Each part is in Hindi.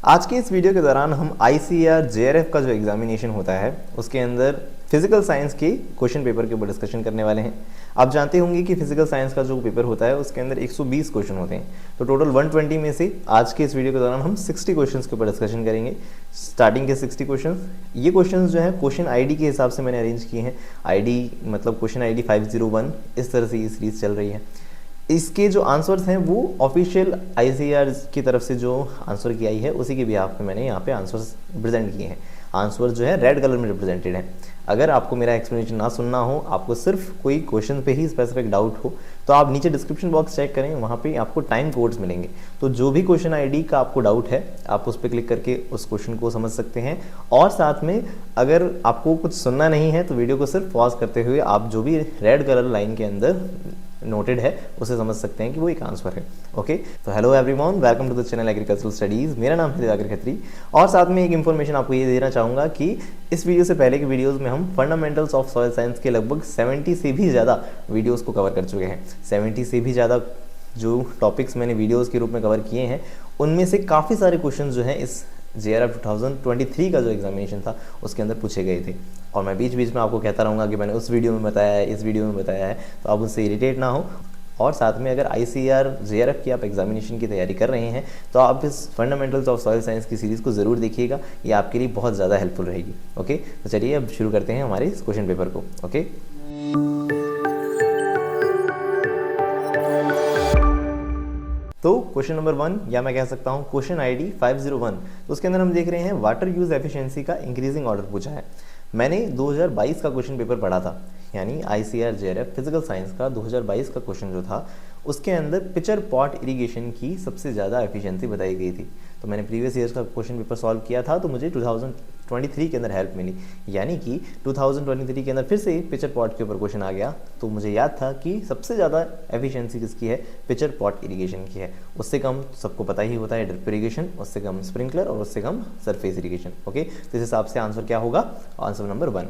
आज के इस वीडियो के दौरान हम ICAR JRF का जो एग्जामिनेशन होता है उसके अंदर फिजिकल साइंस के क्वेश्चन पेपर के ऊपर डिस्कशन करने वाले हैं। आप जानते होंगे कि फिजिकल साइंस का जो पेपर होता है उसके अंदर 120 क्वेश्चन होते हैं, तो टोटल 120 में से आज के इस वीडियो के दौरान हम 60 क्वेश्चंस के ऊपर डिस्कशन करेंगे। स्टार्टिंग के 60 क्वेश्चंस, ये क्वेश्चंस जो है क्वेश्चन आईडी के हिसाब से मैंने अरेंज किए हैं। आईडी मतलब क्वेश्चन आईडी 501, इस तरह से ये सीरीज चल रही है। इसके जो आंसर्स हैं वो ऑफिशियल ICAR की तरफ से जो आंसर की आई है उसी के बिहाफ पे मैंने यहाँ पे आंसर्स प्रेजेंट किए हैं। आंसर जो है रेड कलर में रिप्रेजेंटेड है। अगर आपको मेरा एक्सप्लेनेशन ना सुनना हो, आपको सिर्फ कोई क्वेश्चन पे ही स्पेसिफिक डाउट हो, तो आप नीचे डिस्क्रिप्शन बॉक्स चेक करें, वहाँ पे आपको टाइम कोड्स मिलेंगे। तो जो भी क्वेश्चन आईडी का आपको डाउट है आप उस पर क्लिक करके उस क्वेश्चन को समझ सकते हैं। और साथ में अगर आपको कुछ सुनना नहीं है तो वीडियो को सिर्फ पॉज करते हुए आप जो भी रेड कलर लाइन के अंदर नोटेड है उसे समझ सकते हैं कि वो एक आंसर है। ओके, तो hello everyone, welcome to the channel agricultural studies. मेरा नाम है दिवाकर खत्री और साथ में एक इन्फॉर्मेशन आपको ये देना चाहूँगा कि इस वीडियो से पहले की वीडियोस में हम फंडामेंटल्स ऑफ सॉइल साइंस के लगभग 70 से भी ज़्यादा वीडियोस को कवर कर चुके हैं। 70 से भी ज़्यादा जो टॉपिक्स मैंने वीडियोज़ के रूप में कवर किए हैं उनमें से काफ़ी सारे क्वेश्चन जो हैं इस JRF 2023 का जो एग्जामिनेशन था उसके अंदर पूछे गए थे। और मैं बीच बीच में आपको कहता रहूँगा कि मैंने उस वीडियो में बताया है, इस वीडियो में बताया है, तो आप उससे इरिटेट ना हो। और साथ में अगर ICAR JRF की आप एग्जामिनेशन की तैयारी कर रहे हैं तो आप इस फंडामेंटल्स ऑफ सॉइल साइंस की सीरीज़ को ज़रूर देखिएगा, ये आपके लिए बहुत ज़्यादा हेल्पफुल रहेगी। ओके, तो चलिए अब शुरू करते हैं हमारे इस क्वेश्चन पेपर को। ओके, तो क्वेश्चन नंबर 1, या मैं कह सकता हूँ क्वेश्चन आईडी 501, तो उसके अंदर हम देख रहे हैं वाटर यूज एफिशिएंसी का इंक्रीजिंग ऑर्डर पूछा है। मैंने 2022 का क्वेश्चन पेपर पढ़ा था, यानी ICAR JRF फिजिकल साइंस का 2022 का क्वेश्चन जो था उसके अंदर पिचर पॉट इरिगेशन की सबसे ज़्यादा एफिशिएंसी बताई गई थी। तो मैंने प्रीवियस ईयर्स का क्वेश्चन पेपर सॉल्व किया था तो मुझे 2023 के अंदर हेल्प मिली, यानी कि 2023 के अंदर फिर से पिचर पॉट के ऊपर क्वेश्चन आ गया। तो मुझे याद था कि सबसे ज़्यादा एफिशिएंसी किसकी है, पिचर पॉट इरिगेशन की है। उससे कम सबको पता ही होता है ड्रिप इरिगेशन, उससे कम स्प्रिंकलर और उससे कम सरफेस इरिगेशन। ओके, तो इस हिसाब से आंसर क्या होगा, आंसर नंबर 1।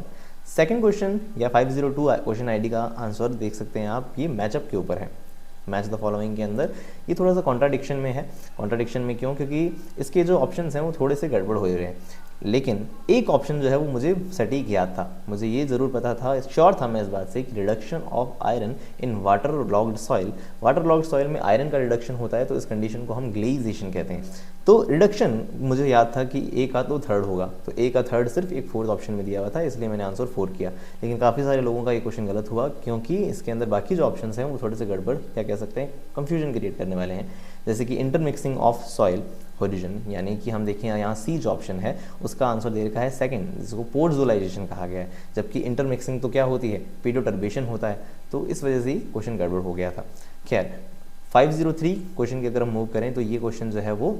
सेकेंड क्वेश्चन या 502 क्वेश्चन आईडी का आंसर देख सकते हैं आप, ये मैचअप के ऊपर है। मैच द फॉलोइंग के अंदर ये थोड़ा सा कॉन्ट्राडिक्शन में है। कॉन्ट्राडिक्शन में क्यों? क्योंकि इसके जो ऑप्शंस हैं वो थोड़े से गड़बड़ हो रहे हैं, लेकिन एक ऑप्शन जो है वो मुझे सटीक याद था। मुझे ये ज़रूर पता था, श्योर था मैं इस बात से कि reduction of iron in water logged soil, water logged soil में आयरन का रिडक्शन होता है तो इस कंडीशन को हम ग्लेइजेशन कहते हैं। तो रिडक्शन मुझे याद था कि ए का तो थर्ड होगा, तो ए का थर्ड सिर्फ एक फोर्थ ऑप्शन में दिया हुआ था, इसलिए मैंने आंसर 4 किया। लेकिन काफ़ी सारे लोगों का ये क्वेश्चन गलत हुआ क्योंकि इसके अंदर बाकी जो ऑप्शन हैं वो थोड़े से गड़बड़, क्या कह सकते हैं, कंफ्यूजन क्रिएट करने वाले हैं। जैसे कि इंटरमिक्सिंग ऑफ सॉइल होरिजन, यानी कि हम देखें यहाँ सी जो ऑप्शन है उसका आंसर दे रखा है सेकंड, जिसको पोर्टजोलाइजेशन कहा गया है, जबकि इंटरमिक्सिंग तो क्या होती है, पीडोटर्बेशन होता है। तो इस वजह से क्वेश्चन गड़बड़ हो गया था। खैर 503 क्वेश्चन की अगर हम मूव करें तो ये क्वेश्चन जो है वो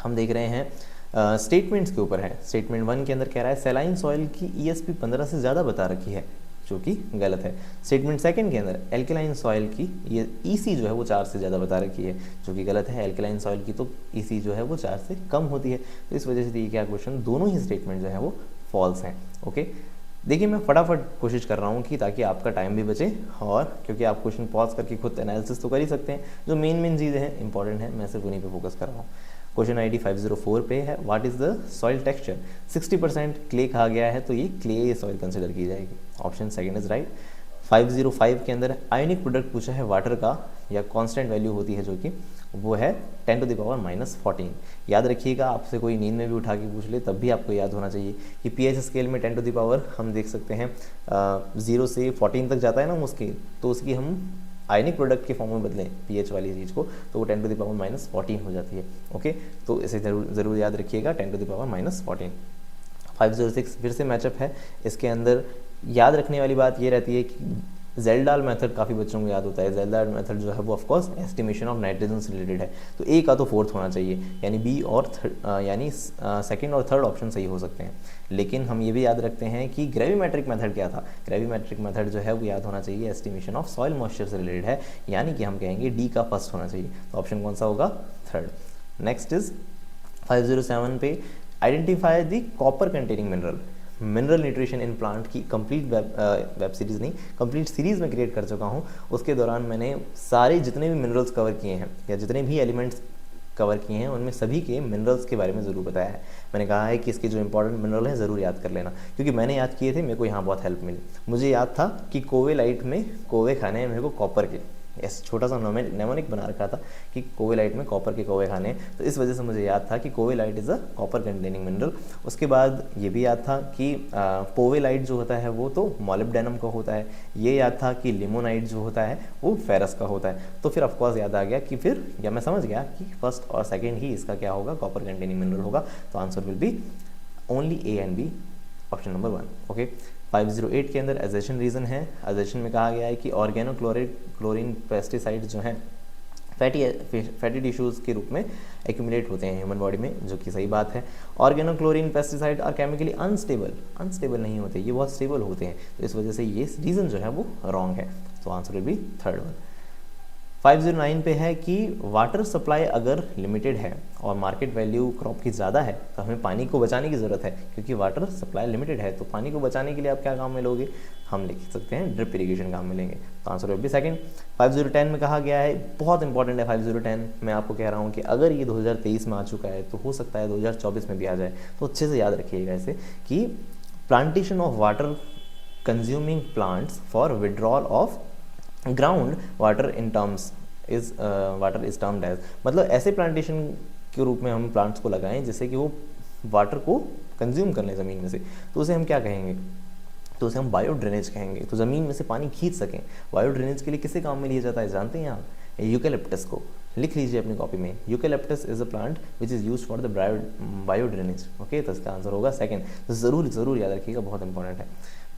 हम देख रहे हैं स्टेटमेंट्स के ऊपर है। स्टेटमेंट 1 के अंदर कह रहा है सैलाइन सॉइल की ESP 15 से ज़्यादा बता रखी है, जो कि गलत है। स्टेटमेंट 2 के अंदर एल्कलाइन सॉइल की ये EC जो है वो 4 से ज़्यादा बता रखी है, जो कि गलत है। एल्कलाइन सॉइल की तो EC जो है वो 4 से कम होती है। तो इस वजह से ये क्या क्वेश्चन, दोनों ही स्टेटमेंट जो है वो फॉल्स हैं। ओके, देखिए मैं फटाफट कोशिश कर रहा हूँ कि ताकि आपका टाइम भी बचे, और क्योंकि आप क्वेश्चन पॉज करके खुद एनालिसिस तो कर ही सकते हैं, जो मेन चीज़ें हैं इंपॉर्टेंट है, मैं सिर्फ उन्हीं पे फोकस कर रहा हूँ। क्वेश्चन आईडी 504 पे है, what is the soil texture. 60% clay कहा गया है तो ये क्ले सॉइल कंसिडर की जाएगी। Option second is right. 505 के अंदर आयनिक प्रोडक्ट पूछा है वाटर का, या कांस्टेंट वैल्यू होती है जो कि वो है 10⁻⁻14। याद रखिएगा, आपसे कोई नींद में भी उठा के पूछ ले तब भी आपको याद होना चाहिए कि pH स्केल में 10 टू द पावर हम देख सकते हैं 0 से 14 तक जाता है ना वो स्केल, तो उसकी हम आयनिक प्रोडक्ट के फॉर्म में बदलें pH वाली चीज़ को तो वो 10⁻⁻14 हो जाती है। ओके, तो इसे ज़रूर याद रखिएगा, 10⁻⁻14। 506 फिर से मैचअप है। इसके अंदर याद रखने वाली बात ये रहती है कि जेल्डाल मेथड काफ़ी बच्चों को याद होता है। जेल्डाल मेथड जो है वो ऑफकोर्स एस्टिमेशन ऑफ नाइट्रोजन से रिलेटेड है, तो ए का तो फोर्थ होना चाहिए, यानी बी और यानी सेकंड और थर्ड ऑप्शन सही हो सकते हैं। लेकिन हम ये भी याद रखते हैं कि ग्रेविमेट्रिक मेथड क्या था। ग्रेविमेट्रिक मेथड जो है वो याद होना चाहिए, एस्टिमेशन ऑफ सॉइल मॉइस्चर से रिलेटेड है, यानी कि हम कहेंगे डी का फर्स्ट होना चाहिए। तो ऑप्शन कौन सा होगा, थर्ड। नेक्स्ट इज 507 पे identify the copper containing mineral. Mineral nutrition in plant की कंप्लीट वेब सीरीज़ नहीं, कंप्लीट सीरीज़ में क्रिएट कर चुका हूँ। उसके दौरान मैंने सारे जितने भी मिनरल्स कवर किए हैं या जितने भी एलिमेंट्स कवर किए हैं उनमें सभी के मिनरल्स के बारे में ज़रूर बताया है। मैंने कहा है कि इसके जो इंपॉर्टेंट मिनरल हैं ज़रूर याद कर लेना, क्योंकि मैंने याद किए थे, मेरे को यहाँ बहुत हेल्प मिली। मुझे याद था कि कोवेलाइट में कोवे खाने हैं मेरे को कॉपर के, ऐसे छोटा सा नेमोनिक बना रखा था कि कोवेलाइट में कॉपर के कोवे खाने हैं, तो इस वजह से मुझे याद था कि covellite is a copper containing mineral. उसके बाद ये भी याद था कि पोवेलाइट जो होता है वो तो मॉलिब्डेनम का होता है। ये याद था कि लिमोनाइट जो होता है वो फेरस का होता है। तो फिर ऑफकोर्स याद आ गया कि फिर या मैं समझ गया कि फर्स्ट और सेकेंड ही इसका क्या होगा, कॉपर कंटेनिंग मिनरल होगा। तो answer will be only A and B, option number 1। Okay, 508 के अंदर एजेशन रीजन है। एजेशन में कहा गया है कि ऑर्गेनो क्लोरीन पेस्टिसाइड जो हैं फैटी टिश्यूज़ के रूप में एक्यूमुलेट होते हैं ह्यूमन बॉडी में, जो कि सही बात है। Organochlorine pesticide are chemically unstable नहीं होते, ये बहुत स्टेबल होते हैं, तो इस वजह से ये रीज़न जो है वो रॉन्ग है। तो answer will B third one. 509 पे है कि वाटर सप्लाई अगर लिमिटेड है और मार्केट वैल्यू क्रॉप की ज़्यादा है तो हमें पानी को बचाने की ज़रूरत है, क्योंकि वाटर सप्लाई लिमिटेड है। तो पानी को बचाने के लिए आप क्या काम में लोगे, हम लिख सकते हैं ड्रिप इरिगेशन काम में लेंगे। तो आंसर विल बी सेकंड। 5010 में कहा गया है, बहुत इंपॉर्टेंट है 5010, मैं आपको कह रहा हूँ कि अगर ये 2023 में आ चुका है तो हो सकता है 2024 में भी आ जाए, तो अच्छे से याद रखिएगा इसे कि plantation of water consuming plants for withdrawal of ground water in terms is water is termed as, मतलब ऐसे प्लांटेशन के रूप में हम प्लांट्स को लगाएं जिससे कि वो वाटर को कंज्यूम कर लें ज़मीन में से, तो उसे हम क्या कहेंगे, तो उसे हम बायो ड्रेनेज कहेंगे। तो ज़मीन में से पानी खींच सकें। बायो ड्रेनेज के लिए किसे काम में लिया जाता है जानते हैं आप, यूकेलिप्टस को। लिख लीजिए अपनी कॉपी में, eucalyptus is a plant which is use for the bio drainage. Okay, तो इसका आंसर होगा सेकंड। तो ज़रूर याद रखिएगा, बहुत इंपॉर्टेंट है।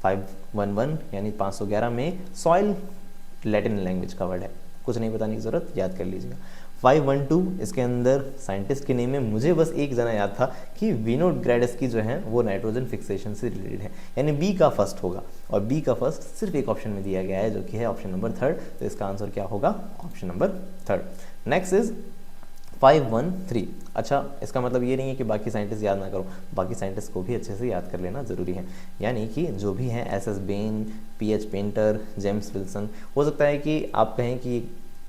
511 यानी 511 में सॉइल लैटिन लैंग्वेज का वर्ड है, कुछ नहीं बताने की ज़रूरत, याद कर लीजिएगा। 512 इसके अंदर साइंटिस्ट के नेम में मुझे बस एक जना याद था कि विनोग्रेड्स्की जो है वो नाइट्रोजन फिक्सेशन से रिलेटेड है, यानी बी का फर्स्ट होगा, और बी का फर्स्ट सिर्फ एक ऑप्शन में दिया गया है जो कि है ऑप्शन नंबर थर्ड। तो इसका आंसर क्या होगा, option number third. Next is 513। अच्छा, इसका मतलब ये नहीं है कि बाकी साइंटिस्ट याद ना करो, बाकी साइंटिस्ट को भी अच्छे से याद कर लेना ज़रूरी है। यानी कि जो भी हैं S Ben, pH painter, James Wilson, हो सकता है कि आप कहें कि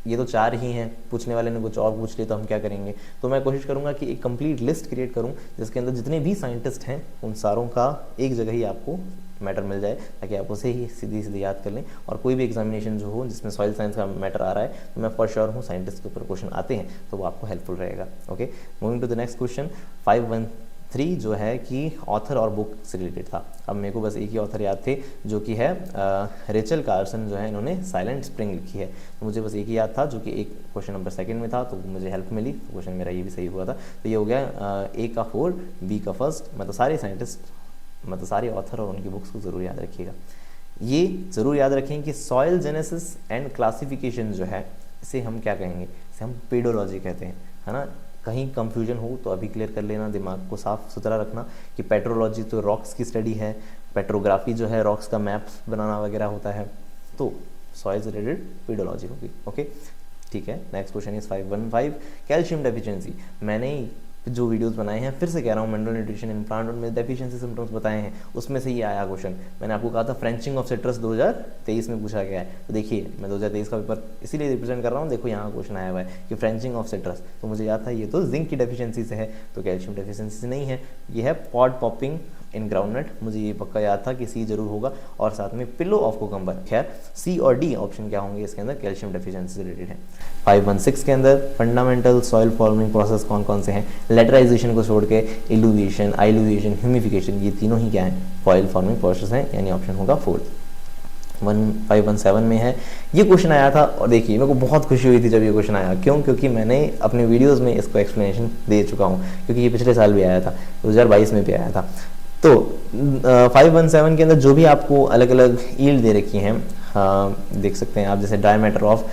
ये तो चार ही हैं, पूछने वाले ने कुछ और पूछ लिया तो हम क्या करेंगे। तो मैं कोशिश करूंगा कि एक कंप्लीट लिस्ट क्रिएट करूं जिसके अंदर जितने भी साइंटिस्ट हैं उन सारों का एक जगह ही आपको मैटर मिल जाए, ताकि आप उसे ही सीधी याद कर लें। और कोई भी एग्जामिनेशन जो हो जिसमें सॉइल साइंस का मैटर आ रहा है, तो मैं फॉर श्योर हूँ साइंटिस्ट के ऊपर क्वेश्चन आते हैं तो वो आपको हेल्पफुल रहेगा। Okay, moving to the next question. 513 जो है कि ऑथर और बुक से रिलेटेड था। अब मेरे को बस एक ही ऑथर याद थे जो कि है रेचल कार्सन, जो है इन्होंने साइलेंट स्प्रिंग लिखी है। तो मुझे बस एक ही याद था जो कि एक क्वेश्चन नंबर सेकंड में था, तो मुझे हेल्प मिली, तो क्वेश्चन मेरा ये भी सही हुआ था। तो ये हो गया ए का 4, बी का फर्स्ट। मतलब सारे साइंटिस्ट, मतलब सारे ऑथर और उनकी बुक्स को ज़रूर याद रखिएगा। ये ज़रूर याद रखें कि सॉइल जेनेसिस एंड क्लासिफिकेशन जो है इसे हम क्या कहेंगे, इसे हम पेडोलॉजी कहते हैं, है ना। कहीं कंफ्यूजन हो तो अभी क्लियर कर लेना, दिमाग को साफ सुथरा रखना कि पेट्रोलॉजी तो रॉक्स की स्टडी है, पेट्रोग्राफी जो है रॉक्स का मैप बनाना वगैरह होता है, तो सॉइल से रिलेटेड पेडोलॉजी होगी। ओके, ठीक है। Next question is 515, calcium deficiency. मैंने जो वीडियोस बनाए हैं, फिर से कह रहा हूँ, मिनरल न्यूट्रिशन इन प्लांट में डेफिशिएंसी सिम्टम्स बताए हैं, उसमें से ये आया क्वेश्चन। मैंने आपको कहा था फ्रेंचिंग ऑफ सिट्रस 2023 में पूछा गया है। तो देखिए, मैं 2023 का पेपर इसीलिए रिप्रेजेंट कर रहा हूँ, देखो यहाँ क्वेश्चन आया हुआ है कि फ्रेंचिंग ऑफ सिट्रस। तो मुझे याद था ये तो जिंक की डेफिशिएंसी से है, तो कैल्शियम डेफिशिएंसी से नहीं है। ये है पॉड पॉपिंग इन ग्राउंडनट, मुझे ये पक्का याद था कि सी जरूर होगा, और साथ में पिलो ऑफ कोकम्बर। खैर, सी और डी ऑप्शन क्या होंगे इसके अंदर, कैल्शियम डेफिशिएंसी से रिलेटेड है। 516 के अंदर फंडामेंटल सॉइल फॉर्मिंग प्रोसेस कौन कौन से हैं, लेटराइजेशन को छोड़ के इल्यूविएशन, आइल्यूविएशन, ह्यूमिफिकेशन, ये तीनों ही क्या हैं, सॉइल फॉर्मिंग प्रोसेस हैं, यानी ऑप्शन होगा फोर्थ। 517 में है, ये क्वेश्चन आया था, और देखिए मेरे को बहुत खुशी हुई थी जब ये क्वेश्चन आया। क्यों? क्योंकि मैंने अपने वीडियोस में इसको एक्सप्लेनेशन दे चुका हूँ, क्योंकि ये पिछले साल भी आया था, 2022 में भी आया था। तो 517 के अंदर जो भी आपको अलग अलग ईल्ड दे रखी हैं, देख सकते हैं आप, जैसे dry matter of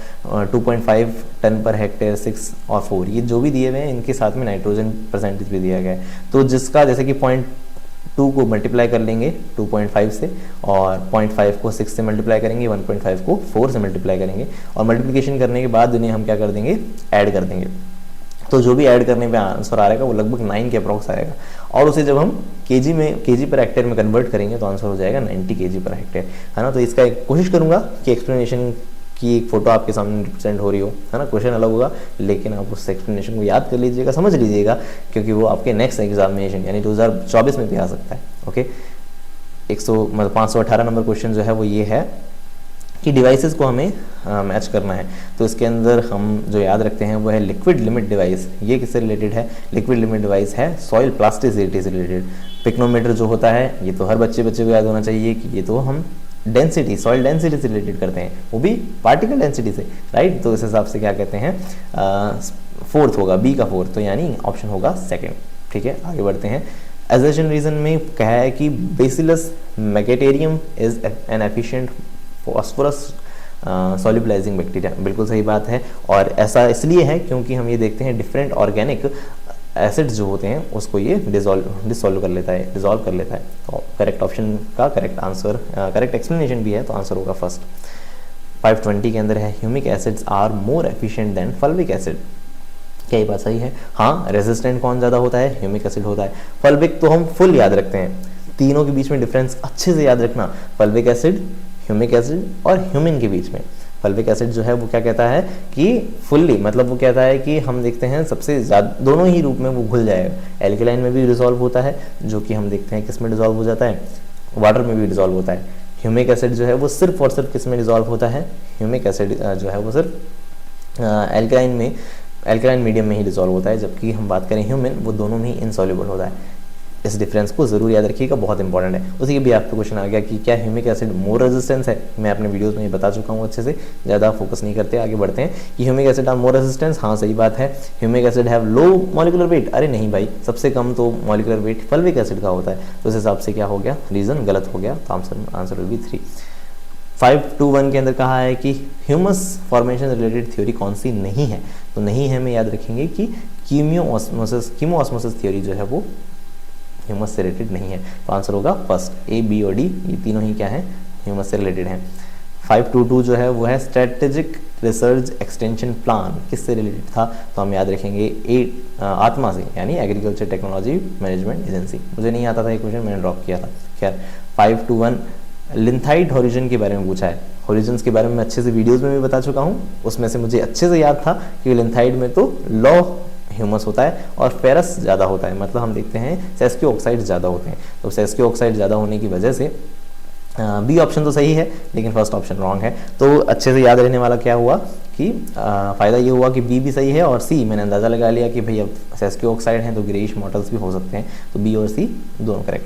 2.5 ton per hectare, 6 और 4, ये जो भी दिए हुए हैं इनके साथ में नाइट्रोजन परसेंटेज भी दिया गया है। तो जिसका जैसे कि 0.2 को मल्टीप्लाई कर लेंगे 2.5 से, और 0.5 को 6 से मल्टीप्लाई करेंगे, 1.5 को 4 से मल्टीप्लाई करेंगे, और मल्टीप्लिकेशन करने के बाद उन्हें हम क्या कर देंगे, ऐड कर देंगे। तो जो भी ऐड करने पे आंसर आ रहेगा वो लगभग 9 के अप्रॉक्स आएगा, और उसे जब हम केजी पर हेक्टेयर में कन्वर्ट करेंगे तो आंसर हो जाएगा 90 केजी पर हेक्टेयर, है ना। तो इसका कोशिश करूंगा कि एक्सप्लेनेशन कि एक फोटो आपके सामने रिप्रेजेंट हो रही हो, है ना, क्वेश्चन अलग होगा, लेकिन आप उस एक्सप्लेनेशन को याद कर लीजिएगा, समझ लीजिएगा, क्योंकि वो आपके नेक्स्ट एग्जामिनेशन यानी 2024 में भी आ सकता है। ओके, 518 नंबर क्वेश्चन जो है वो ये है कि डिवाइसेस को हमें मैच करना है। तो इसके अंदर हम जो याद रखते हैं वो है लिक्विड लिमिट डिवाइस। ये किससे रिलेटेड है? लिक्विड लिमिट डिवाइस है सॉइल प्लास्टिसिटी से रिलेटेड। पिक्नोमीटर जो होता है ये तो हर बच्चे को याद होना चाहिए कि ये तो हम डेंसिटी, सॉइल डेंसिटी से रिलेटेड करते हैं, वो भी पार्टिकल डेंसिटी से, राइट। तो इस हिसाब से क्या कहते हैं, फोर्थ होगा, बी का फोर्थ, तो यानी ऑप्शन होगा सेकेंड। ठीक है, आगे बढ़ते हैं। एजर्शन रीजन में कहा है कि Bacillus megaterium is an efficient phosphorus solubilising bacteria. बिल्कुल सही बात है, और ऐसा इसलिए है क्योंकि हम ये देखते हैं डिफरेंट ऑर्गेनिक एसिड्स जो होते हैं उसको ये डिसॉल्व कर लेता है, डिसॉल्व कर लेता है। तो करेक्ट ऑप्शन का करेक्ट आंसर, करेक्ट एक्सप्लेनेशन भी है, तो आंसर होगा फर्स्ट। 520 के अंदर है humic acids are more efficient than fulvic acid. क्या ये बात सही है? हाँ, रेजिस्टेंट कौन ज़्यादा होता है? ह्यूमिक एसिड होता है। फल्विक तो हम फुल याद रखते हैं, तीनों के बीच में डिफरेंस अच्छे से याद रखना, फल्विक एसिड, ह्यूमिक एसिड और ह्यूमिन के बीच में। फल्विक एसिड जो है वो क्या कहता है कि फुल्ली, मतलब वो कहता है कि हम देखते हैं सबसे ज़्यादा दोनों ही रूप में वो घुल जाएगा। एल्केलाइन में भी डिसॉल्व होता है, जो कि हम देखते हैं किस में डिसॉल्व हो जाता है, वाटर में भी डिसॉल्व होता है। ह्यूमिक एसिड जो है वो सिर्फ और सिर्फ किस में डिसॉल्व होता है? ह्यूमिक एसिड जो है वो सिर्फ एल्केलाइन मीडियम में ही डिसॉल्व होता है, जबकि हम बात करें ह्यूमिन, वो दोनों में ही इनसॉल्युबल होता है। इस डिफरेंस को जरूर याद रखिएगा, बहुत इंपॉर्टेंट है। उसी के भी आपका क्वेश्चन आ गया कि क्या ह्यूमिक एसिड मोर रेजिस्टेंस है? मैं अपने वीडियोस में ये बता चुका हूँ अच्छे से, ज़्यादा फोकस नहीं करते, आगे बढ़ते हैं। कि humic acid are more resistance, हाँ सही बात है। Humic acid have low molecular weight, अरे नहीं भाई, सबसे कम तो मॉलिक्यूलर वेट फल्विक एसिड का होता है। तो उस हिसाब से क्या हो गया, रीजन गलत हो गया, तो आंसर विल बी 3। 521 के अंदर कहा है कि ह्यूमस फॉर्मेशन रिलेटेड थ्योरी कौन सी नहीं है? तो नहीं है में याद रखेंगे कि कीमोऑस्मोसिस थ्योरी जो है वो ह्यूमस से रिलेटेड नहीं है। तो आंसर होगा फर्स्ट, ए, बी और डी, ये तीनों ही क्या है, ह्यूमस से रिलेटेड हैं। 522 जो है वो है स्ट्रेटेजिक रिसर्च एक्सटेंशन प्लान, किससे रिलेटेड था? तो हम याद रखेंगे आत्मा से, यानी एग्रीकल्चर टेक्नोलॉजी मैनेजमेंट एजेंसी। मुझे नहीं आता था ये क्वेश्चन, मैंने ड्रॉप किया था। खैर, 521 लिंथाइड हॉरिजन के बारे में पूछा है। हॉरिजन्स के बारे में अच्छे से वीडियोस में भी बता चुका हूँ, उसमें से मुझे अच्छे से याद था कि लिंथाइड में तो लॉ ह्यूमस होता है और फेरस ज़्यादा होता है, मतलब हम देखते हैं सेस्कियो ऑक्साइड ज़्यादा होते हैं। तो सेस्कियो ऑक्साइड ज़्यादा होने की वजह से बी ऑप्शन तो सही है, लेकिन फर्स्ट ऑप्शन रॉन्ग है। तो अच्छे से याद रहने वाला क्या हुआ कि फ़ायदा ये हुआ कि बी भी सही है और सी मैंने अंदाज़ा लगा लिया कि भाई अब सेस्कियो ऑक्साइड हैं तो ग्रेइश मॉडल्स भी हो सकते हैं, तो बी और सी दोनों करेक्ट।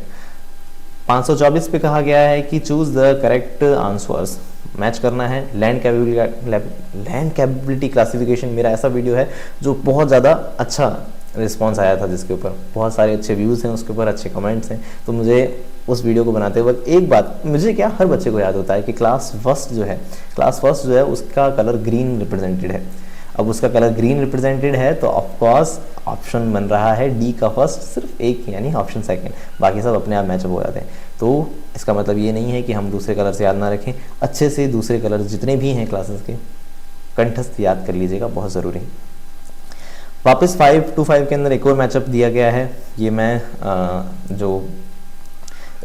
524 पे कहा गया है कि choose the correct answers, match करना है। लैंड कैपेबिलिटी क्लासिफिकेशन मेरा ऐसा वीडियो है जो बहुत ज़्यादा अच्छा रिस्पांस आया था, जिसके ऊपर बहुत सारे अच्छे व्यूज़ हैं, उसके ऊपर अच्छे कमेंट्स हैं। तो मुझे उस वीडियो को बनाते वक्त एक बात मुझे क्या हर बच्चे को याद होता है कि क्लास फर्स्ट जो है उसका कलर ग्रीन रिप्रेजेंटेड है। अब उसका कलर ग्रीन रिप्रेजेंटेड है तो ऑफकोर्स ऑप्शन बन रहा है डी का फर्स्ट, सिर्फ एक यानी ऑप्शन सेकंड, बाकी सब अपने आप मैचअप हो जाते हैं। तो इसका मतलब ये नहीं है कि हम दूसरे कलर से याद ना रखें, अच्छे से दूसरे कलर जितने भी हैं क्लासेस के कंठस्थ याद कर लीजिएगा, बहुत ज़रूरी है। वापस 525 के अंदर एक और मैचअप दिया गया है, ये मैं जो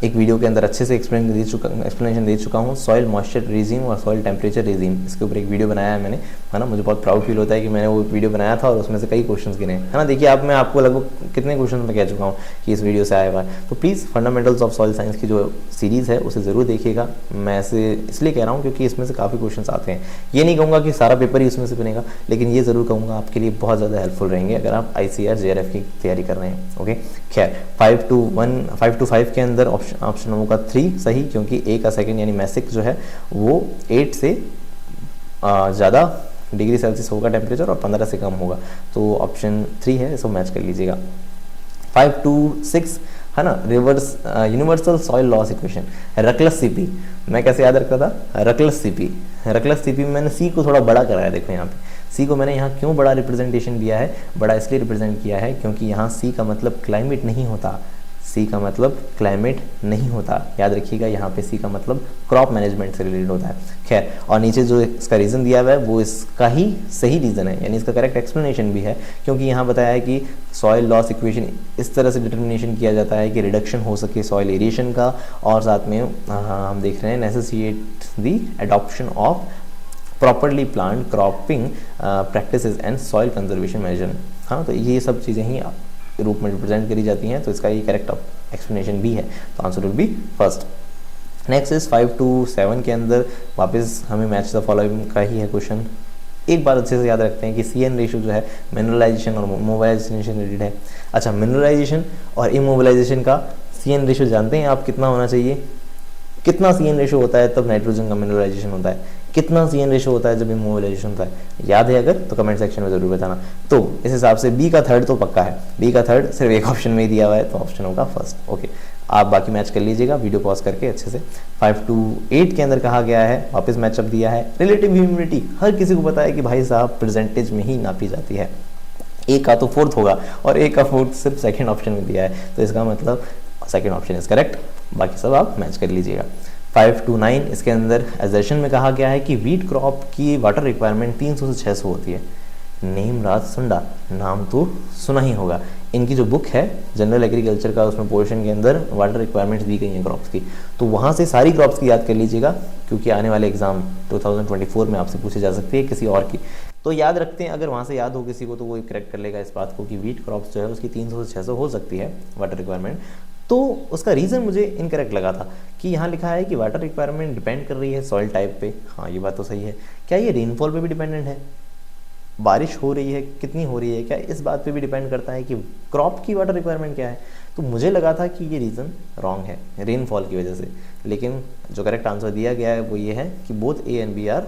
एक वीडियो के अंदर अच्छे से एक्सप्लेनेशन दे चुका हूँ। सॉइल मॉइस्चर रिजीम और सॉइल टेम्परेचर रिजीम, इसके ऊपर एक वीडियो बनाया है मैंने, है ना। मुझे बहुत प्राउड फील होता है कि मैंने वो वीडियो बनाया था और उसमें से कई क्वेश्चंस गिने, है ना। देखिए आप, मैं आपको लगभग कितने क्वेश्चन में कह चुका हूँ कि इस वीडियो से आया हुआ है। तो please fundamentals of soil science की जो सीरीज़ है उसे ज़रूर देखिएगा। मैं इसे इसलिए कह रहा हूँ क्योंकि इसमें से काफ़ी क्वेश्चन आते हैं। ये नहीं कहूँगा कि सारा पेपर ही उसमें से बनेगा, लेकिन ये ज़रूर कहूँगा आपके लिए बहुत ज़्यादा हेल्पफुल रहेंगे अगर आप ICAR JRF की तैयारी कर रहे हैं। ओके, खैर 525 के अंदर ऑप्शन होगा 3 सही, क्योंकि ए का सेकंड यानी मैसिक जो है वो 8 से ज़्यादा डिग्री सेल्सियस होगा टेम्परेचर और 15 से कम होगा, तो ऑप्शन 3 है, इसको मैच कर लीजिएगा। 526 है ना, reverse universal soil loss equation, RKLS CP। मैं कैसे याद रखता था, रकलस CP में मैंने सी को थोड़ा बड़ा कराया। देखो यहाँ पे सी को मैंने यहाँ क्यों बड़ा रिप्रेजेंटेशन दिया है, बड़ा इसलिए रिप्रेजेंट किया है क्योंकि यहाँ सी का मतलब क्लाइमेट नहीं होता, सी का मतलब क्लाइमेट नहीं होता, याद रखिएगा। यहाँ पे सी का मतलब क्रॉप मैनेजमेंट से रिलेटेड होता है। खैर, और नीचे जो इसका रीज़न दिया हुआ है वो इसका ही सही रीज़न है, यानी इसका करेक्ट एक्सप्लेनेशन भी है, क्योंकि यहाँ बताया है कि सॉइल लॉस इक्वेशन इस तरह से डिटर्मिनेशन किया जाता है कि रिडक्शन हो सके सॉइल एरिएशन का, और साथ में हम देख रहे हैं necessitate the adoption of properly plant cropping practices and soil conservation measure. हाँ, तो ये सब चीज़ें ही रूप में रिप्रेजेंट करी जाती हैं, तो इसका ये करेक्ट एक्सप्लेनेशन भी है, तो answer will B first. Next is 5 to 7 के अंदर वापस हमें मैच द फॉलोइंग का ही है क्वेश्चन। एक बात अच्छे से याद रखते हैं कि CN रेशियो जो है मिनरलाइजेशन और मोबाइलाइजेशन से रिलेटेड है। अच्छा, मिनरलाइजेशन और इमोबिलाइजेशन का CN रेशियो जानते हैं आप कितना होना चाहिए? कितना CN रेशियो होता है तब नाइट्रोजन का मिनरलाइजेशन होता है, कितना CN रेशियो होता है जब इमोबिलाइजेशन होता है? याद है अगर तो कमेंट सेक्शन में जरूर बताना। तो इस हिसाब से B का थर्ड तो पक्का है, B का थर्ड सिर्फ एक ऑप्शन में ही दिया हुआ है, तो ऑप्शन होगा फर्स्ट। ओके, आप बाकी मैच कर लीजिएगा वीडियो पॉज करके अच्छे से। 5 to 8 के अंदर कहा गया है, वापस मैचअप दिया है, रिलेटिव ह्यूमिडिटी हर किसी को पता है कि भाई साहब परसेंटेज में ही नापी जाती है, एक का तो फोर्थ होगा और एक का फोर्थ सिर्फ सेकंड ऑप्शन में दिया है, तो इसका मतलब सेकंड ऑप्शन इज करेक्ट, बाकी सब आप मैच कर लीजिएगा। 5 to 9 इसके अंदर एजर्शन में कहा गया है कि वीट क्रॉप की वाटर रिक्वायरमेंट 300 से 600 होती है। नेम राज सुंडा, नाम तो सुना ही होगा। इनकी जो बुक है जनरल एग्रीकल्चर का, उसमें पोर्शन के अंदर वाटर रिक्वायरमेंट्स दी गई हैं क्रॉप्स की, तो वहाँ से सारी क्रॉप्स की याद कर लीजिएगा, क्योंकि आने वाले एग्जाम 2024 में आपसे पूछी जा सकती है किसी और की, तो याद रखते हैं। अगर वहाँ से याद हो किसी को तो वो करेक्ट कर लेगा इस बात को कि वीट क्रॉप्स जो है उसकी 300 से 600 हो सकती है वाटर रिक्वायरमेंट। तो उसका रीज़न मुझे इनकरेक्ट लगा था कि यहाँ लिखा है कि वाटर रिक्वायरमेंट डिपेंड कर रही है सॉइल टाइप पे। हाँ, ये बात तो सही है। क्या ये रेनफॉल पे भी डिपेंडेंट है? बारिश हो रही है कितनी हो रही है, क्या इस बात पे भी डिपेंड करता है कि क्रॉप की वाटर रिक्वायरमेंट क्या है? तो मुझे लगा था कि ये रीज़न रॉन्ग है रेनफॉल की वजह से, लेकिन जो करेक्ट आंसर दिया गया है वो ये है कि both A and B are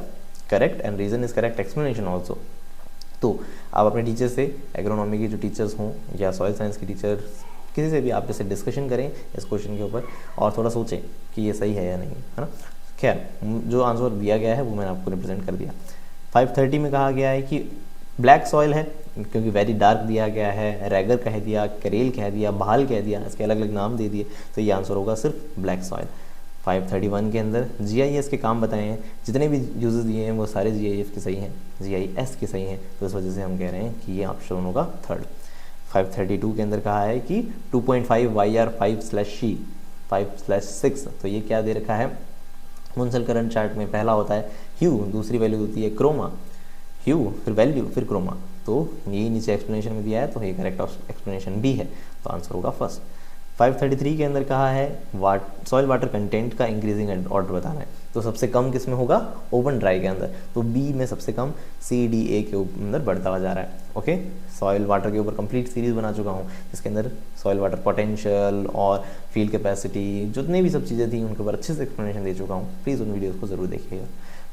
correct and reason is correct explanation also. तो आप अपने टीचर से, एग्रोनॉमी के जो टीचर्स हों या सॉइल साइंस के टीचर, किसी से भी आप जैसे डिस्कशन करें इस क्वेश्चन के ऊपर और थोड़ा सोचें कि ये सही है या नहीं, है ना। खैर, जो आंसर दिया गया है वो मैंने आपको रिप्रेजेंट कर दिया। 530 में कहा गया है कि ब्लैक सॉइल है, क्योंकि वेरी डार्क दिया गया है, रैगर कह दिया, करेल कह दिया, बहाल कह दिया, इसके अलग अलग नाम दे दिए, तो ये आंसर होगा सिर्फ ब्लैक सॉइल। 531 के अंदर GIS के काम बताए हैं, जितने भी यूजेस दिए हैं वो सारे GIS के सही हैं, GIS के सही हैं, तो इस वजह से हम कह रहे हैं कि ये ऑप्शन होगा थर्ड। 532 के अंदर कहा है कि 2.5 YR 5/C 5/6, तो ये क्या दे रखा है मुंसल करंट चार्ट में? पहला होता है ह्यू, दूसरी वैल्यू होती है क्रोमा, ह्यू फिर वैल्यू फिर क्रोमा, तो ये नीचे एक्सप्लेनेशन में दिया है, तो ये करेक्ट एक्सप्लेनेशन भी है, तो आंसर होगा फर्स्ट। 533 के अंदर कहा है सॉइल वाटर कंटेंट का इंक्रीजिंग ऑर्डर बताना है, तो सबसे कम किस में होगा? ओपन ड्राई के अंदर, तो B में सबसे कम CDA के अंदर बढ़ता हुआ जा रहा है। ओके, सॉइल वाटर के ऊपर कंप्लीट सीरीज बना चुका हूँ, जिसके अंदर सॉइल वाटर पोटेंशियल और फील्ड कैपेसिटी जितनी भी सब चीज़ें थी उनके ऊपर अच्छे से एक्सप्लेनेशन दे चुका हूँ, प्लीज़ उन वीडियोज़ को ज़रूर देखिएगा।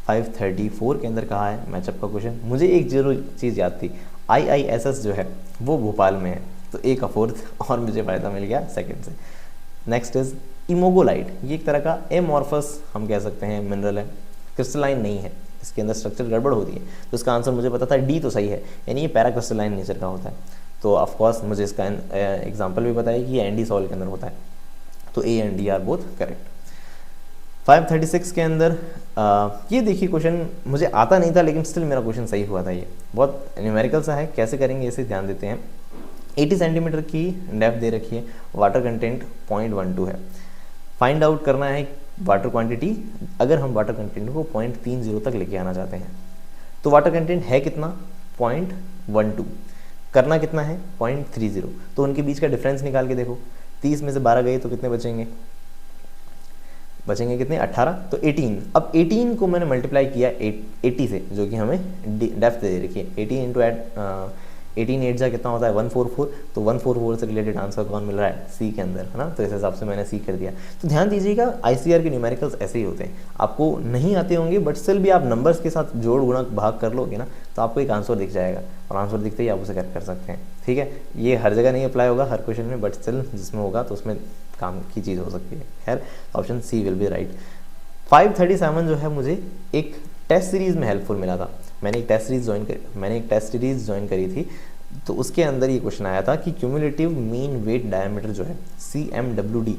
534 के अंदर कहा है मैचअप का क्वेश्चन, मुझे एक जरूर चीज़ याद थी, IISS जो है वो भोपाल में है, तो A का फोर्थ और मुझे फ़ायदा मिल गया सेकंड से। नेक्स्ट इज इमोगोलाइट, ये एक तरह का एमॉर्फस हम कह सकते हैं मिनरल है, क्रिस्टलाइन नहीं है, इसके अंदर स्ट्रक्चर गड़बड़ होती है, तो इसका आंसर मुझे पता था D तो सही है, यानी ये पैराक्रिस्टलाइन नेचर का होता है, तो ऑफकोर्स मुझे इसका एग्जाम्पल भी पता है कि ये एंडी सॉइल के अंदर होता है, तो A and D are both correct. 536 के अंदर ये देखिए क्वेश्चन मुझे आता नहीं था, लेकिन स्टिल मेरा क्वेश्चन सही हुआ था, ये बहुत न्यूमेरिकल सा है, कैसे करेंगे इसे ध्यान देते हैं। 80 सेंटीमीटर की डेप्थ दे रखी है, वाटर कंटेंट 0.12 है, फाइंड आउट करना है वाटर क्वांटिटी, अगर हम वाटर कंटेंट को 0.30 तक लेके आना चाहते हैं, तो वाटर कंटेंट है कितना? 0.12, करना कितना है? 0.30, तो उनके बीच का डिफरेंस निकाल के देखो, 30 में से 12 गए तो कितने बचेंगे? बचेंगे कितने? 18, तो 18। अब 18 को मैंने मल्टीप्लाई किया 80 से, जो कि हमें डेप्थ दे रखी है, 18 इंटू 18 8 जा कितना होता है? 144, तो 144 से रिलेटेड आंसर कौन मिल रहा है? C के अंदर, है ना, तो इस हिसाब से मैंने C कर दिया। तो ध्यान दीजिएगा ICR के न्यूमेरिकल्स ऐसे ही होते हैं, आपको नहीं आते होंगे बट स्टिल भी आप नंबर्स के साथ जोड़ गुणा भाग कर लोगे ना, तो आपको एक आंसर दिख जाएगा, और आंसर दिखते ही आप उसे कर सकते हैं, ठीक है। ये हर जगह नहीं अप्लाई होगा हर क्वेश्चन में, बट स्टिल जिसमें होगा तो उसमें काम की चीज़ हो सकती है। खैर, option C will be right. 537 जो है मुझे एक टेस्ट सीरीज़ में हेल्पफुल मिला था, मैंने एक टेस्ट सीरीज़ ज्वाइन करी थी, तो उसके अंदर ये क्वेश्चन आया था कि क्यूमुलेटिव मीन वेट डायमीटर जो है CMWD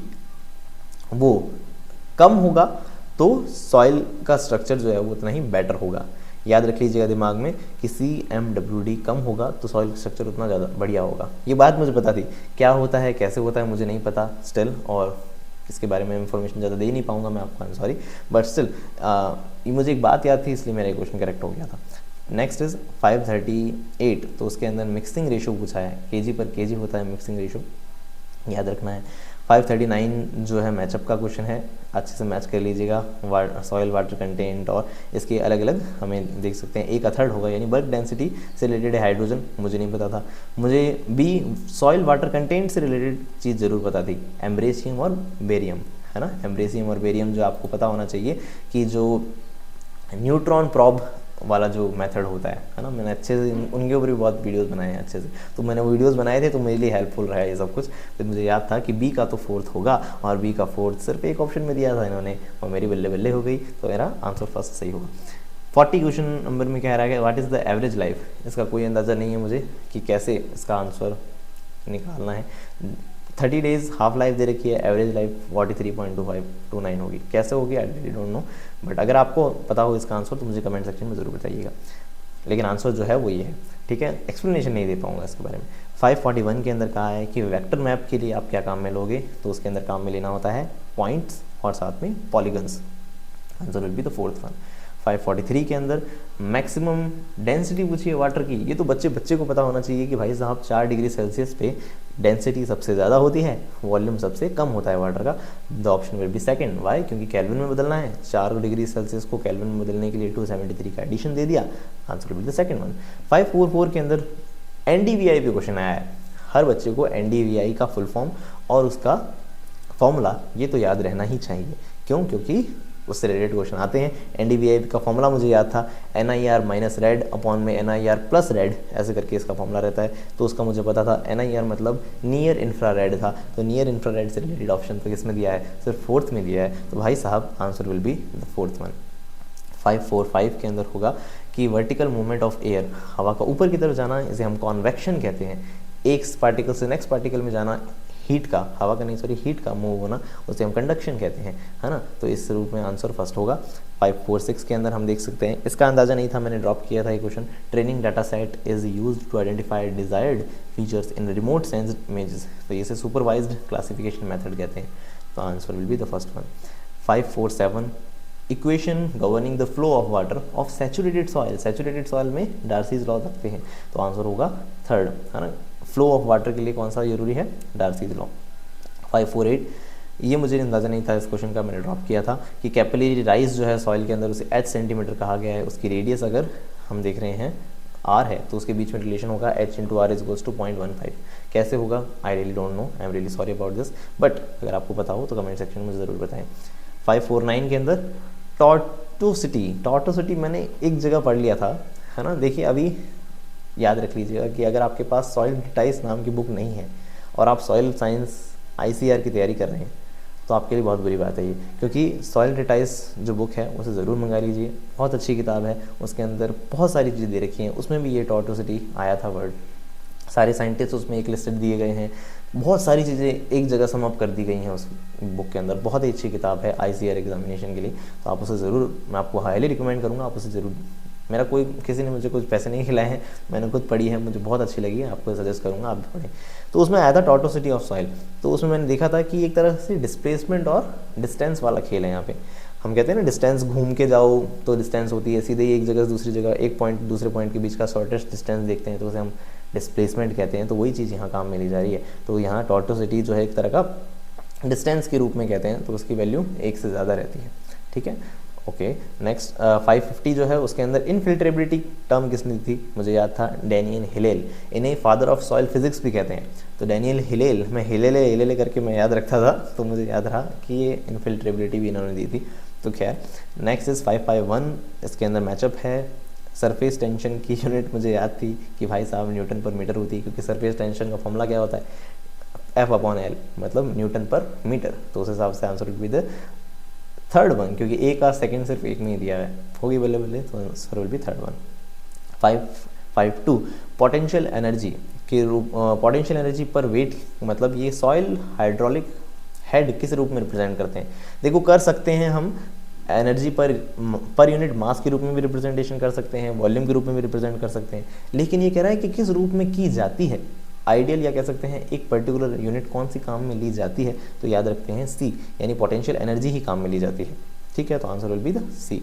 वो कम होगा तो सॉइल का स्ट्रक्चर जो है वो उतना ही बेटर होगा। याद रख लीजिएगा दिमाग में कि CMWD कम होगा तो सॉइल स्ट्रक्चर उतना ज़्यादा बढ़िया होगा। ये बात मुझे पता थी, क्या होता है कैसे होता है मुझे नहीं पता स्टिल, और इसके बारे में इंफॉर्मेशन ज़्यादा दे ही नहीं पाऊंगा मैं आपको, I am sorry, but still मुझे एक बात याद थी इसलिए मेरा क्वेश्चन करेक्ट हो गया था। नेक्स्ट इज 538, तो उसके अंदर मिक्सिंग रेशो पूछा है, केजी पर केजी होता है मिक्सिंग रेशो, याद रखना है। 539 जो है मैचअप का क्वेश्चन है, अच्छे से मैच कर लीजिएगा, सॉइल वाटर कंटेंट और इसके अलग अलग हमें देख सकते हैं। एक अथर्ड होगा यानी वर्क डेंसिटी से रिलेटेड है हाइड्रोजन, मुझे नहीं पता था। मुझे बी सॉइल वाटर कंटेंट से रिलेटेड चीज़ ज़रूर पता थी, एम्ब्रेसियम और बेरियम, है ना। एम्ब्रेसियम और बेरियम जो आपको पता होना चाहिए कि जो न्यूट्रॉन प्रॉब वाला जो मेथड होता है ना, मैंने अच्छे से उनके ऊपर भी बहुत वीडियोस बनाए हैं अच्छे से, तो मैंने वो वीडियोस बनाए थे तो मेरे लिए हेल्पफुल रहा है ये सब कुछ। तो मुझे याद था कि बी का तो फोर्थ होगा और बी का फोर्थ सिर्फ एक ऑप्शन में दिया था इन्होंने और मेरी बल्ले बल्ले हो गई, तो मेरा आंसर फर्स्ट सही होगा। 40 क्वेश्चन नंबर में कह रहा है कि what is the average life, इसका कोई अंदाज़ा नहीं है मुझे कि कैसे इसका आंसर निकालना है। 30 डेज हाफ लाइफ दे रखी है, एवरेज लाइफ 43.2529 होगी, कैसे होगी आई रियली डोंट नो, बट अगर आपको पता हो इसका आंसर तो मुझे कमेंट सेक्शन में ज़रूर बताइएगा। लेकिन आंसर जो है वो ये है, ठीक है, एक्सप्लेनेशन नहीं दे पाऊंगा इसके बारे में। 541 के अंदर कहा है कि वेक्टर मैप के लिए आप क्या काम में लोगे, तो उसके अंदर काम में लेना होता है पॉइंट्स और साथ में polygons, answer will be the fourth one. 543 के अंदर मैक्सिमम डेंसिटी पूछी है वाटर की, ये तो बच्चे को पता होना चाहिए कि भाई साहब 4 डिग्री सेल्सियस पे डेंसिटी सबसे ज़्यादा होती है, वॉल्यूम सबसे कम होता है वाटर का। The option will be second, why, क्योंकि केल्विन में बदलना है, 4 डिग्री सेल्सियस को केल्विन में बदलने के लिए 273 का एडिशन दे दिया, answer will be the second one. 544 के अंदर एनडीवीआई पे क्वेश्चन आया है, हर बच्चे को एनडीवीआई का फुल फॉर्म और उसका फॉर्मूला ये तो याद रहना ही चाहिए, क्यों, क्योंकि उससे रिलेटेड क्वेश्चन आते हैं। एनडीवीआई का फॉर्मूला मुझे याद था, NIR माइनस रेड अपॉन में NIR प्लस रेड, ऐसे करके इसका फॉर्मूला रहता है, तो उसका मुझे पता था। NIR मतलब नियर इंफ्रारेड था, तो नियर इंफ्रारेड से रिलेटेड ऑप्शन तो किसमें दिया है, सिर्फ फोर्थ में दिया है, तो भाई साहब answer will be the fourth one. 545 के अंदर होगा कि वर्टिकल मूवमेंट ऑफ एयर, हवा का ऊपर की तरफ जाना, इसे हम कॉन्वेक्शन कहते हैं। एक पार्टिकल से नेक्स्ट पार्टिकल में जाना, हीट का, हवा का नहीं सॉरी हीट का मूव होना, उसे हम कंडक्शन कहते हैं, है ना। तो इस रूप में आंसर फर्स्ट होगा। 546 के अंदर हम देख सकते हैं, इसका अंदाज़ा नहीं था, मैंने ड्रॉप किया था ये question. Training data set is used to identify desired features in remote sensed images, तो इसे सुपरवाइज्ड क्लासिफिकेशन मेथड कहते हैं, तो answer will be the first one. 547 equation governing the flow of water of saturated soil, saturated soil में डार्सीज लॉ रखते हैं, तो आंसर होगा थर्ड, है ना। फ्लो ऑफ वाटर के लिए कौन सा जरूरी है, डार्सीज लॉ। 548 ये मुझे अंदाज़ा नहीं था इस क्वेश्चन का, मैंने ड्रॉप किया था कि कैपिलरी राइज जो है सॉइल के अंदर उसे h सेंटीमीटर कहा गया है, उसकी रेडियस अगर हम देख रहे हैं r है तो उसके बीच में रिलेशन होगा h into R is equals to 0.15, कैसे होगा I really don't know, I am really sorry about this, but अगर आपको पता हो तो कमेंट सेक्शन में ज़रूर बताएं। 549 के अंदर टॉर्टोसिटी मैंने एक जगह पढ़ लिया था, है ना। देखिए अभी याद रख लीजिएगा कि अगर आपके पास सॉइल डिटाइस नाम की बुक नहीं है और आप सॉइल साइंस ICR की तैयारी कर रहे हैं तो आपके लिए बहुत बुरी बात है ये, क्योंकि सॉइल डिटाइस जो बुक है उसे ज़रूर मंगा लीजिए, बहुत अच्छी किताब है, उसके अंदर बहुत सारी चीज़ें दे रखी हैं, उसमें भी ये टॉर्टोसिटी आया था वर्ड, सारे साइंटिस्ट उसमें एक लिस्टेड दिए गए हैं, बहुत सारी चीज़ें एक जगह सम अप कर दी गई हैं उस बुक के अंदर, बहुत ही अच्छी किताब है ICR एग्जामिनेशन के लिए, तो आप उसे ज़रूर, मैं आपको हाईली रिकमेंड करूँगा आप उसे ज़रूर, मेरा किसी ने मुझे कुछ पैसे नहीं खिलाए हैं, मैंने खुद पढ़ी है, मुझे बहुत अच्छी लगी है, आपको सजेस्ट करूँगा आप भी पढ़ें। तो उसमें आया था टॉर्टोसिटी ऑफ सॉइल, तो उसमें मैंने देखा था कि एक तरह से डिस्प्लेसमेंट और डिस्टेंस वाला खेल है यहाँ पे। हम कहते हैं ना डिस्टेंस, घूम के जाओ तो डिस्टेंस होती है, सीधे ही एक जगह से दूसरी जगह, एक पॉइंट दूसरे पॉइंट के बीच का शॉर्टेस्ट डिस्टेंस देखते हैं तो उसे हम डिस्प्लेसमेंट कहते हैं, तो वही चीज़ यहाँ काम में ली जा रही है। तो यहाँ टॉर्टोसिटी जो है एक तरह का डिस्टेंस के रूप में कहते हैं, तो उसकी वैल्यू 1 से ज़्यादा रहती है, ठीक है। ओके नेक्स्ट 550 जो है उसके अंदर इनफिल्ट्रेबिलिटी टर्म किसने दी थी, मुझे याद था डैनियल हिलेल, इन्हें फादर ऑफ सॉइल फिजिक्स भी कहते हैं, तो डैनियल हिलेल, मैं हिलेले करके मैं याद रखता था तो मुझे याद रहा कि ये इनफिल्ट्रेबिलिटी भी इन्होंने दी थी। तो खैर नेक्स्ट इज 551, इसके अंदर मैचअप है। सरफेस टेंशन की यूनिट मुझे याद थी कि भाई साहब न्यूटन पर मीटर होती है, क्योंकि सरफेस टेंशन का फॉर्मूला क्या होता है F/L, मतलब न्यूटन पर मीटर, तो उस हिसाब से answer will be the third one, क्योंकि ए का सेकंड सिर्फ एक में ही दिया है, होगी बल्ले बल्ले, तो answer will B third one. 552 potential energy के रूप, पोटेंशियल एनर्जी पर वेट, मतलब ये सॉइल हाइड्रोलिक हेड किस रूप में रिप्रेजेंट करते हैं। देखो कर सकते हैं हम एनर्जी पर यूनिट मास के रूप में भी रिप्रेजेंटेशन कर सकते हैं, वॉल्यूम के रूप में भी रिप्रेजेंट कर सकते हैं, लेकिन ये कह रहा है कि किस रूप में की जाती है, आइडियल या कह सकते हैं एक पर्टिकुलर यूनिट कौन सी काम में ली जाती है, तो याद रखते हैं सी, यानी पोटेंशियल एनर्जी ही काम में ली जाती है। ठीक है, तो आंसर विल बी द सी।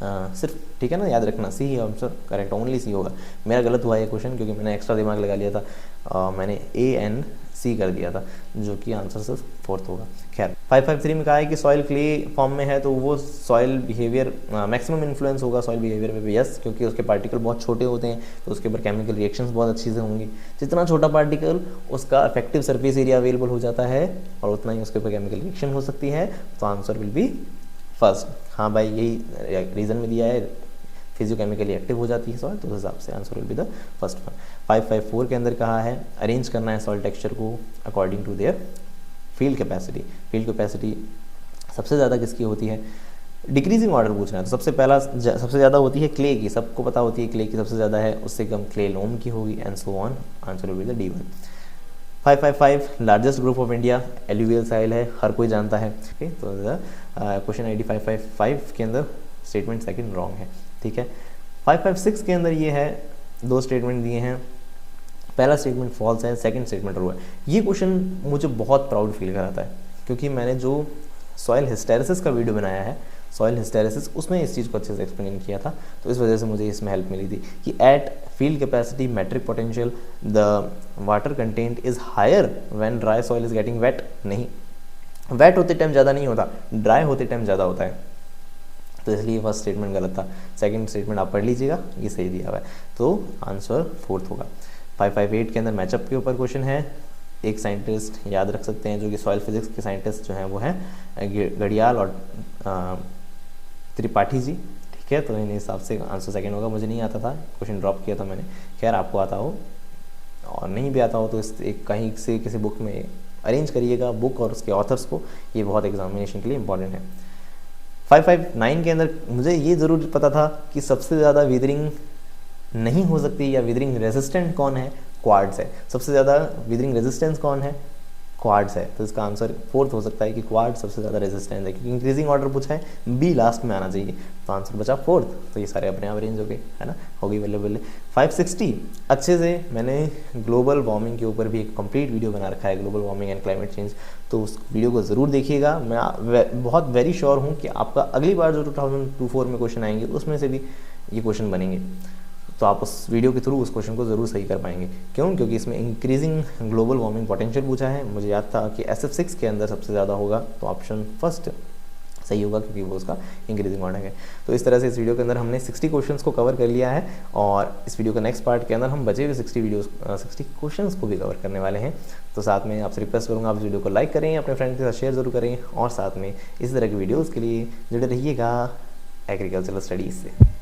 सिर्फ ठीक है ना, याद रखना सी ही आंसर करेक्ट, ओनली सी होगा। मेरा गलत हुआ ये क्वेश्चन क्योंकि मैंने एक्स्ट्रा दिमाग लगा लिया था, मैंने ए एंड सी कर दिया था, जो कि आंसर सिर्फ फोर्थ होगा। खैर 553 में कहा है कि सॉइल क्ले फॉर्म में है, तो वो सॉइल बिहेवियर मैक्सिमम इन्फ्लुएंस होगा सॉइल बिहेवियर पे भी, यस, क्योंकि उसके पार्टिकल बहुत छोटे होते हैं, तो उसके ऊपर केमिकल रिएक्शंस बहुत अच्छी से होंगी। जितना छोटा पार्टिकल उसका इफेक्टिव सरफेस एरिया अवेलेबल हो जाता है और उतना ही उसके ऊपर केमिकल रिएक्शन हो सकती है, तो आंसर विल बी फर्स्ट। हाँ भाई, यही रीज़न में दिया है, फिजियोकेमिकली एक्टिव हो जाती है सॉइल, तो उस हिसाब से answer will be the first one. 554 के अंदर कहा है अरेंज करना है सॉइल टेक्सचर को according to their field capacity. Field capacity सबसे ज़्यादा किसकी होती है, डिक्रीजिंग ऑर्डर पूछना है, तो सबसे ज़्यादा होती है क्ले की, सबको पता होती है क्ले की सबसे ज़्यादा है, उससे कम क्ले लोम की होगी, and so on. Answer will be the D1। 555 largest group of India alluvial soil है, हर कोई जानता है। ठीक है, तो क्वेश्चन ID 555 के अंदर स्टेटमेंट सेकंड रॉन्ग है। ठीक है, 556 के अंदर ये है, दो स्टेटमेंट दिए हैं, पहला स्टेटमेंट फॉल्स है, सेकंड स्टेटमेंट ट्रू है। ये क्वेश्चन मुझे बहुत प्राउड फील कराता है क्योंकि मैंने जो सॉइल हिस्टेरेसिस का वीडियो बनाया है, सॉइल हिस्टेरेसिस, उसमें इस चीज़ को अच्छे से एक्सप्लेन किया था, तो इस वजह से मुझे इसमें हेल्प मिली थी कि at field capacity matric potential the water content is higher when dry soil is getting wet. नहीं, वेट होते टाइम ज़्यादा नहीं होता, ड्राई होते टाइम ज़्यादा होता है, तो इसलिए फर्स्ट स्टेटमेंट गलत था। सेकंड स्टेटमेंट आप पढ़ लीजिएगा, ये सही दिया हुआ है, तो आंसर फोर्थ होगा। 558 के अंदर मैचअप के ऊपर क्वेश्चन है। एक साइंटिस्ट याद रख सकते हैं जो कि सॉइल फिजिक्स के साइंटिस्ट जो हैं वो हैं घड़ियाल और त्रिपाठी जी। ठीक है, तो इन हिसाब से आंसर सेकंड होगा। मुझे नहीं आता था, क्वेश्चन ड्रॉप किया था मैंने, खैर आपको आता हो और नहीं भी आता हो तो इस एक कहीं से किसी बुक में अरेंज करिएगा, बुक और उसके ऑथर्स को, ये बहुत एग्जामिनेशन के लिए इंपॉर्टेंट है। 559 के अंदर मुझे ये ज़रूर पता था कि सबसे ज़्यादा विदरिंग नहीं हो सकती या विदरिंग रेजिस्टेंट कौन है, क्वार्ट्ज है। सबसे ज़्यादा विदरिंग रेजिस्टेंस कौन है, क्वार्ट्ज है, तो इसका आंसर फोर्थ हो सकता है कि क्वार्ट्ज सबसे ज़्यादा रेजिस्टेंस है, क्योंकि इंक्रीजिंग ऑर्डर पूछा है, बी लास्ट में आना चाहिए, तो आंसर बचा फोर्थ। तो ये सारे अपने आप अरेंज हो गए, है ना, हो गई अवेलेबल। 560 अच्छे से मैंने ग्लोबल वार्मिंग के ऊपर भी एक कंप्लीट वीडियो बना रखा है, global warming and climate change, तो उस वीडियो को ज़रूर देखिएगा। मैं बहुत वेरी श्योर हूँ कि आपका अगली बार जो 2024 में क्वेश्चन आएंगे उसमें से भी ये क्वेश्चन बनेंगे, तो आप उस वीडियो के थ्रू उस क्वेश्चन को ज़रूर सही कर पाएंगे। क्यों? क्योंकि इसमें इंक्रीजिंग ग्लोबल वार्मिंग पोटेंशियल पूछा है। मुझे याद था कि SF6 के अंदर सबसे ज़्यादा होगा, तो ऑप्शन फर्स्ट सही होगा क्योंकि वो उसका इंक्रीजिंग ऑर्डर है। तो इस तरह से इस वीडियो के अंदर हमने 60 क्वेश्चंस को कवर कर लिया है, और इस वीडियो का नेक्स्ट पार्ट के अंदर हम बचे हुए 60 क्वेश्चंस को भी कवर करने वाले हैं। तो साथ में आपसे रिक्वेस्ट करूँगा, आप इस वीडियो को लाइक करें, अपने फ्रेंड के साथ शेयर ज़रूर करें, और साथ में इस तरह की वीडियोज़ के लिए जुड़े रहिएगा एग्रीकल्चरल स्टडीज़ से।